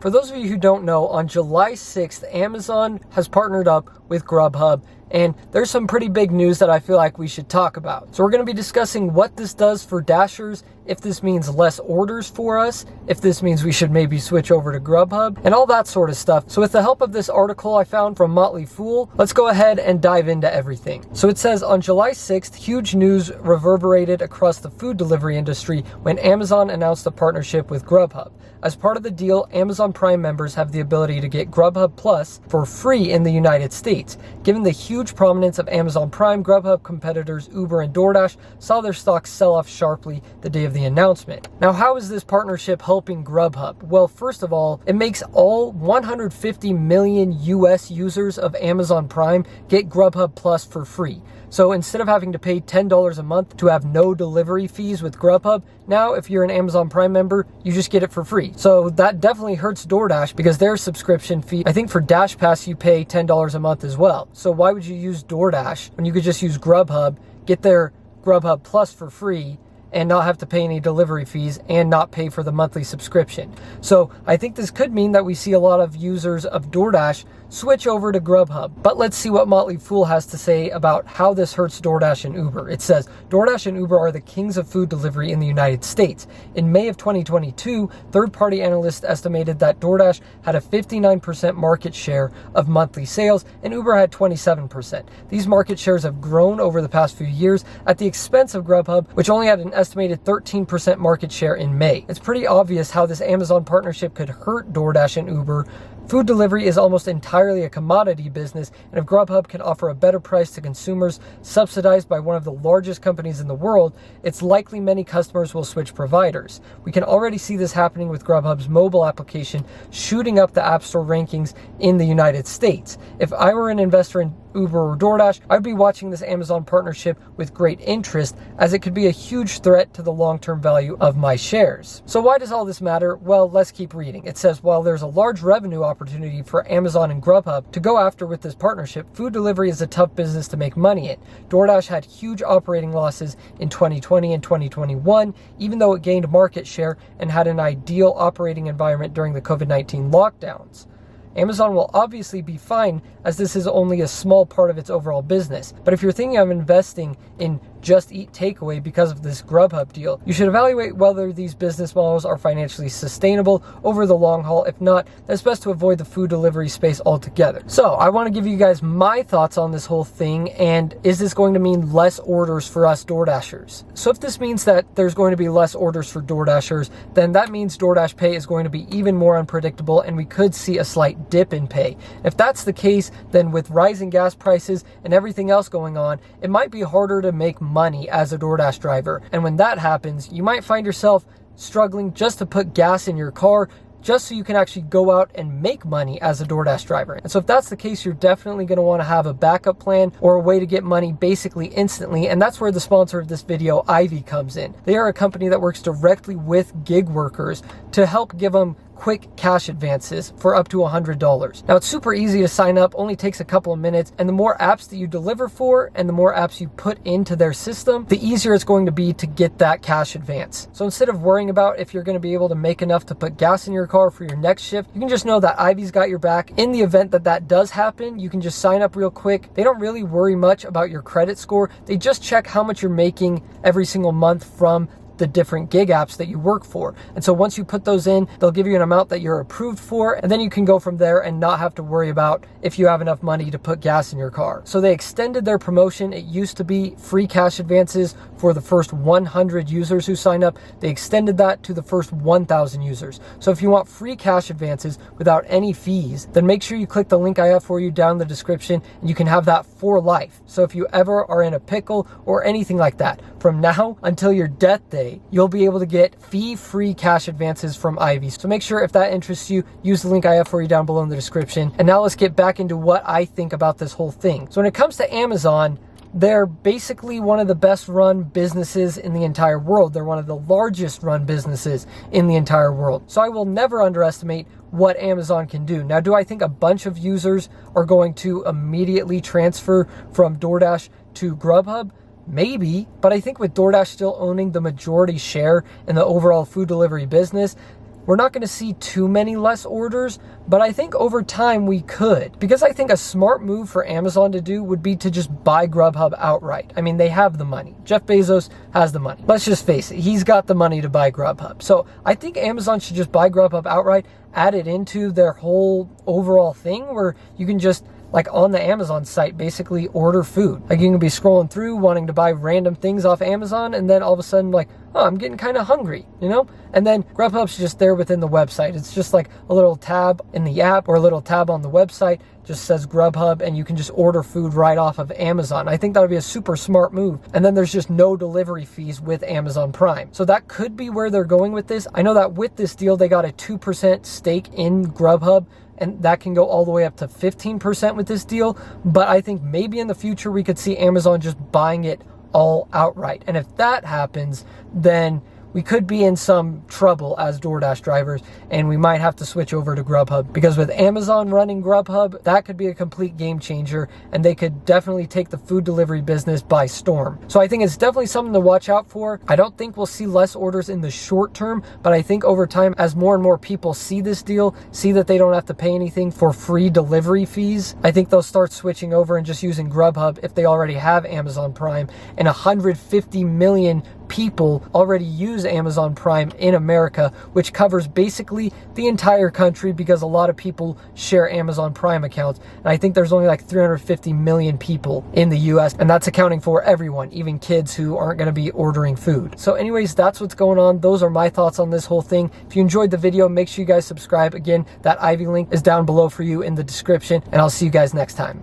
For those of you who don't know, on July 6th, Amazon has partnered up with Grubhub, and there's some pretty big news that I feel like we should talk about. So we're going to be discussing what this does for Dashers, if this means less orders for us, if this means we should maybe switch over to Grubhub, and all that sort of stuff. So with the help of this article I found from Motley Fool, let's go ahead and dive into everything. So it says, on July 6th, huge news reverberated across the food delivery industry when Amazon announced a partnership with Grubhub. As part of the deal, Amazon Prime members have the ability to get Grubhub Plus for free in the United States. Given the huge prominence of Amazon Prime, Grubhub competitors Uber and DoorDash saw their stocks sell off sharply the day of the announcement. Now, how is this partnership helping Grubhub? Well, first of all, it makes all 150 million US users of Amazon Prime get Grubhub Plus for free. So instead of having to pay $10 a month to have no delivery fees with Grubhub, now if you're an Amazon Prime member, you just get it for free. So that definitely hurts DoorDash because their subscription fee, I think for Dash Pass you pay $10 a month as well. So why would you use DoorDash when you could just use Grubhub, get their Grubhub Plus for free, and not have to pay any delivery fees and not pay for the monthly subscription? So I think this could mean that we see a lot of users of DoorDash switch over to Grubhub. But let's see what Motley Fool has to say about how this hurts DoorDash and Uber. It says, DoorDash and Uber are the kings of food delivery in the United States. In May of 2022, third-party analysts estimated that DoorDash had a 59% market share of monthly sales and Uber had 27%. These market shares have grown over the past few years at the expense of Grubhub, which only had an estimated 13% market share in May. It's pretty obvious how this Amazon partnership could hurt DoorDash and Uber. Food delivery is almost entirely a commodity business, and if Grubhub can offer a better price to consumers, subsidized by one of the largest companies in the world, it's likely many customers will switch providers. We can already see this happening with Grubhub's mobile application shooting up the App Store rankings in the United States. If I were an investor in Uber or DoorDash, I'd be watching this Amazon partnership with great interest, as it could be a huge threat to the long-term value of my shares. So why does all this matter? Well, let's keep reading. It says, while there's a large revenue opportunity for Amazon and Grubhub to go after with this partnership, food delivery is a tough business to make money in. DoorDash had huge operating losses in 2020 and 2021, even though it gained market share and had an ideal operating environment during the COVID-19 lockdowns. Amazon will obviously be fine, as this is only a small part of its overall business. But if you're thinking of investing in Just Eat Takeaway because of this Grubhub deal, you should evaluate whether these business models are financially sustainable over the long haul. If not, then it's best to avoid the food delivery space altogether. So I want to give you guys my thoughts on this whole thing, and is this going to mean less orders for us DoorDashers? So if this means that there's going to be less orders for DoorDashers, then that means DoorDash pay is going to be even more unpredictable, and we could see a slight dip in pay. If that's the case, then with rising gas prices and everything else going on, it might be harder to make money as a DoorDash driver. And when that happens, you might find yourself struggling just to put gas in your car, just so you can actually go out and make money as a DoorDash driver. And so if that's the case, you're definitely going to want to have a backup plan or a way to get money basically instantly. And that's where the sponsor of this video, Ivy, comes in. They are a company that works directly with gig workers to help give them quick cash advances for up to $100. Now, it's super easy to sign up, only takes a couple of minutes, and the more apps that you deliver for and the more apps you put into their system, the easier it's going to be to get that cash advance. So instead of worrying about if you're going to be able to make enough to put gas in your car for your next shift, you can just know that Ivy's got your back. In the event that that does happen, you can just sign up real quick. They don't really worry much about your credit score. They just check how much you're making every single month from the different gig apps that you work for. And so once you put those in, they'll give you an amount that you're approved for, and then you can go from there and not have to worry about if you have enough money to put gas in your car. So they extended their promotion. It used to be free cash advances for the first 100 users who sign up. They extended that to the first 1,000 users. So if you want free cash advances without any fees, then make sure you click the link I have for you down in the description, and you can have that for life. So if you ever are in a pickle or anything like that, from now until your death day, you'll be able to get fee-free cash advances from Ivy. So make sure, if that interests you, use the link I have for you down below in the description. And now let's get back into what I think about this whole thing. So when it comes to Amazon, they're basically one of the best run businesses in the entire world. They're one of the largest run businesses in the entire world. So I will never underestimate what Amazon can do. Now, do I think a bunch of users are going to immediately transfer from DoorDash to Grubhub? Maybe, but I think with DoorDash still owning the majority share in the overall food delivery business, we're not going to see too many less orders, but I think over time we could. Because I think a smart move for Amazon to do would be to just buy Grubhub outright. I mean, they have the money. Jeff Bezos has the money. Let's just face it, he's got the money to buy Grubhub. So I think Amazon should just buy Grubhub outright, add it into their whole overall thing where you can just, like on the Amazon site, basically order food. Like you can be scrolling through wanting to buy random things off Amazon, and then all of a sudden like, oh, I'm getting kind of hungry, you know? And then Grubhub's just there within the website. It's just like a little tab in the app or a little tab on the website, just says Grubhub, and you can just order food right off of Amazon. I think that would be a super smart move. And then there's just no delivery fees with Amazon Prime. So that could be where they're going with this. I know that with this deal, they got a 2% stake in Grubhub, and that can go all the way up to 15% with this deal. But I think maybe in the future we could see Amazon just buying it all outright. And if that happens, then we could be in some trouble as DoorDash drivers, and we might have to switch over to Grubhub, because with Amazon running Grubhub, that could be a complete game changer, and they could definitely take the food delivery business by storm. So I think it's definitely something to watch out for. I don't think we'll see less orders in the short term, but I think over time, as more and more people see this deal, see that they don't have to pay anything for free delivery fees, I think they'll start switching over and just using Grubhub if they already have Amazon Prime. And 150 million people already use Amazon Prime in America, which covers basically the entire country, because a lot of people share Amazon Prime accounts. And I think there's only like 350 million people in the US, and that's accounting for everyone, even kids who aren't going to be ordering food. So anyways, that's what's going on. Those are my thoughts on this whole thing. If you enjoyed the video, make sure you guys subscribe. Again, that Ivy link is down below for you in the description, and I'll see you guys next time.